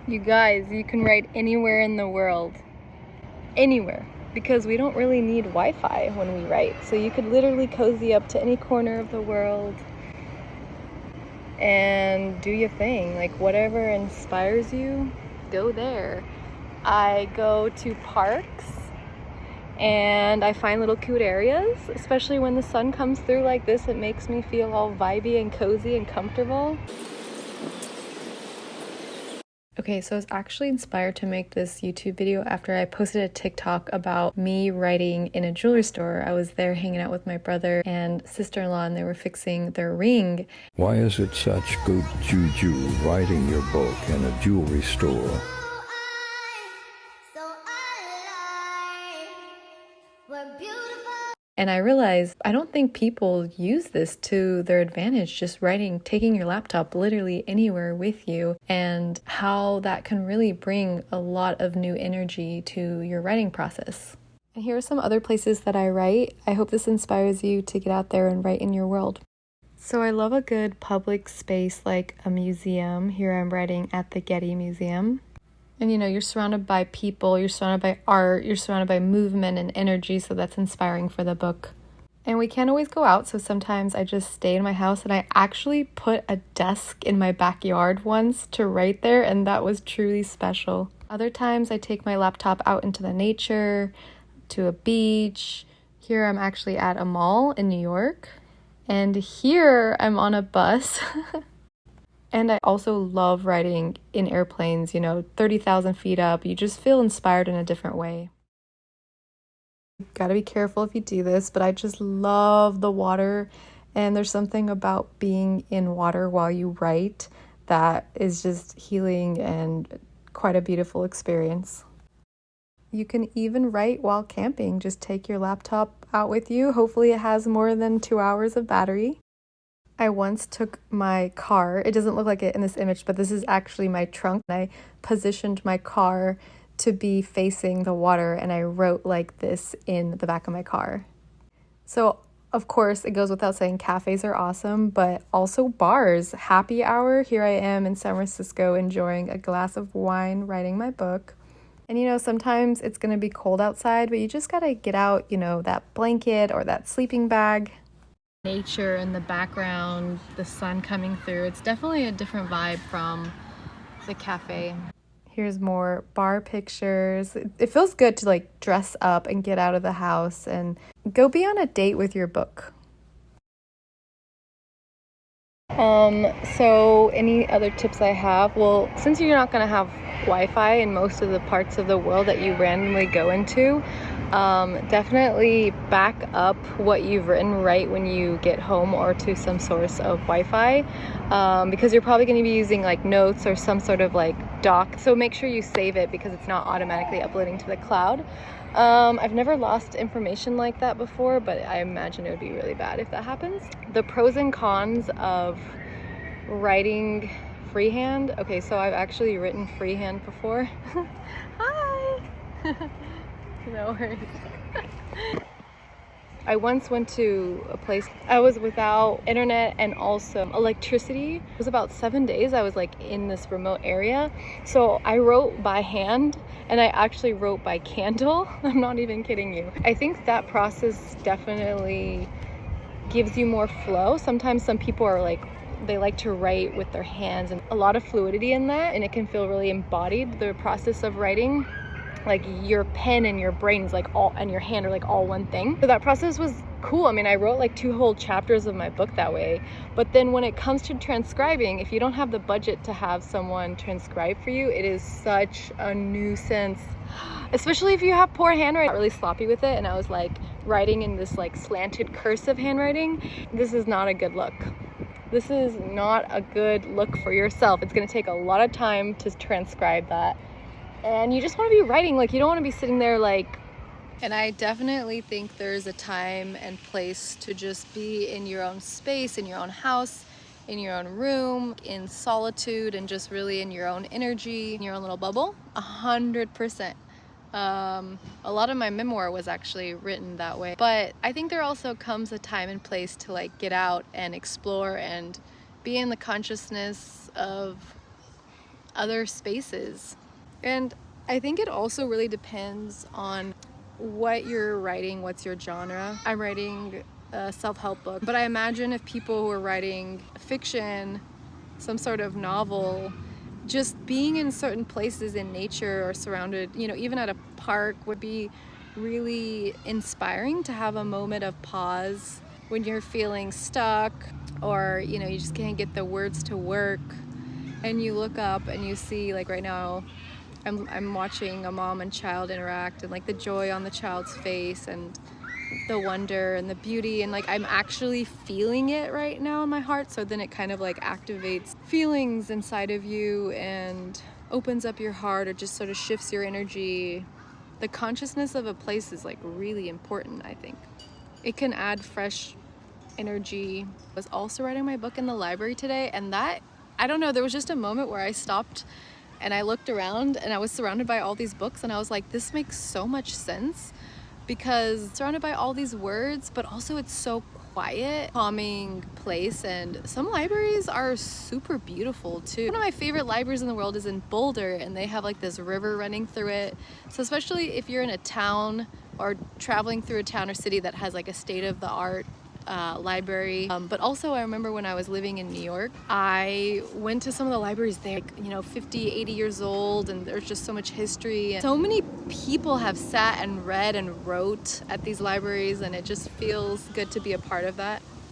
You guys, you can write anywhere in the world. Anywhere. Because we don't really need Wi-Fi when we write. So you could literally cozy up to any corner of the world and do your thing. Like whatever inspires you, go there. I go to parks and I find little cute areas, especially when the sun comes through like this. It makes me feel all vibey and cozy and comfortable. Okay, so I was actually inspired to make this YouTube video after I posted a TikTok about me writing in a jewelry store. I was there hanging out with my brother and sister-in-law, and they were fixing their ring. Why is it such good juju writing your book in a jewelry store? And I realized I don't think people use this to their advantage, just writing, taking your laptop literally anywhere with you, and how that can really bring a lot of new energy to your writing process. And here are some other places that I write. I hope this inspires you to get out there and write in your world. So I love a good public space like a museum. Here I'm writing at the Getty Museum. And you know, you're surrounded by people, you're surrounded by art, you're surrounded by movement and energy, so that's inspiring for the book. And we can't always go out, so sometimes I just stay in my house, and I actually put a desk in my backyard once to write there, and that was truly special. Other times I take my laptop out into the nature, to a beach. Here I'm actually at a mall in New York, and here I'm on a bus. And I also love writing in airplanes, 30,000 feet up. You just feel inspired in a different way. You gotta be careful if you do this, but I just love the water. And there's something about being in water while you write that is just healing and quite a beautiful experience. You can even write while camping. Just take your laptop out with you. Hopefully it has more than 2 hours of battery. I once took my car, it doesn't look like it in this image, but this is actually my trunk. I positioned my car to be facing the water, and I wrote like this in the back of my car. So, of course, it goes without saying, cafes are awesome, but also bars. Happy hour, here I am in San Francisco enjoying a glass of wine, writing my book. And sometimes it's gonna be cold outside, but you just gotta get out, that blanket or that sleeping bag. Nature in the background, the sun coming through. It's definitely a different vibe from the cafe. Here's more bar pictures. It feels good to like dress up and get out of the house and go be on a date with your book. So any other tips I have? Well, since you're not gonna have Wi-Fi in most of the parts of the world that you randomly go into, definitely back up what you've written right when you get home or to some source of Wi-Fi, because you're probably going to be using like notes or some sort of like doc. So make sure you save it because it's not automatically uploading to the cloud. I've never lost information like that before, but I imagine it would be really bad if that happens. The pros and cons of writing freehand. Okay, so I've actually written freehand before. Hi! No worries. I once went to a place, I was without internet and also electricity. It was about 7 days I was like in this remote area. So I wrote by hand and I actually wrote by candle. I'm not even kidding you. I think that process definitely gives you more flow. Sometimes some people are like, they like to write with their hands and a lot of fluidity in that, and it can feel really embodied, the process of writing. Like your pen and your brain is like all, and your hand are like all one thing. So that process was cool. I mean, I wrote like 2 whole chapters of my book that way. But then when it comes to transcribing, if you don't have the budget to have someone transcribe for you, it is such a nuisance. Especially if you have poor handwriting. I got really sloppy with it, and I was like writing in this like slanted cursive handwriting. This is not a good look. This is not a good look for yourself. It's gonna take a lot of time to transcribe that. And you just want to be writing, like you don't want to be sitting there like. And I definitely think there's a time and place to just be in your own space, in your own house, in your own room, in solitude, and just really in your own energy, in your own little bubble. 100%. A lot of my memoir was actually written that way. But I think there also comes a time and place to like get out and explore and be in the consciousness of other spaces. And I think it also really depends on what you're writing, what's your genre. I'm writing a self-help book, but I imagine if people who are writing fiction, some sort of novel, just being in certain places in nature or surrounded, you know, even at a park would be really inspiring to have a moment of pause when you're feeling stuck, or, you know, you just can't get the words to work, and you look up and you see, like right now, I'm watching a mom and child interact, and like the joy on the child's face and the wonder and the beauty, and like I'm actually feeling it right now in my heart. So then it kind of like activates feelings inside of you and opens up your heart, or just sort of shifts your energy. The consciousness of a place is like really important, I think. It can add fresh energy. I was also writing my book in the library today, and that, I don't know, there was just a moment where I stopped and I looked around and I was surrounded by all these books, and I was like, this makes so much sense, because surrounded by all these words, but also it's so quiet, calming place. And some libraries are super beautiful too. One of my favorite libraries in the world is in Boulder, and they have like this river running through it. So especially if you're in a town or traveling through a town or city that has like a state-of-the-art library. But also I remember when I was living in New York, I went to some of the libraries there, like, you know, 50, 80 years old, and there's just so much history. And so many people have sat and read and wrote at these libraries, and it just feels good to be a part of that.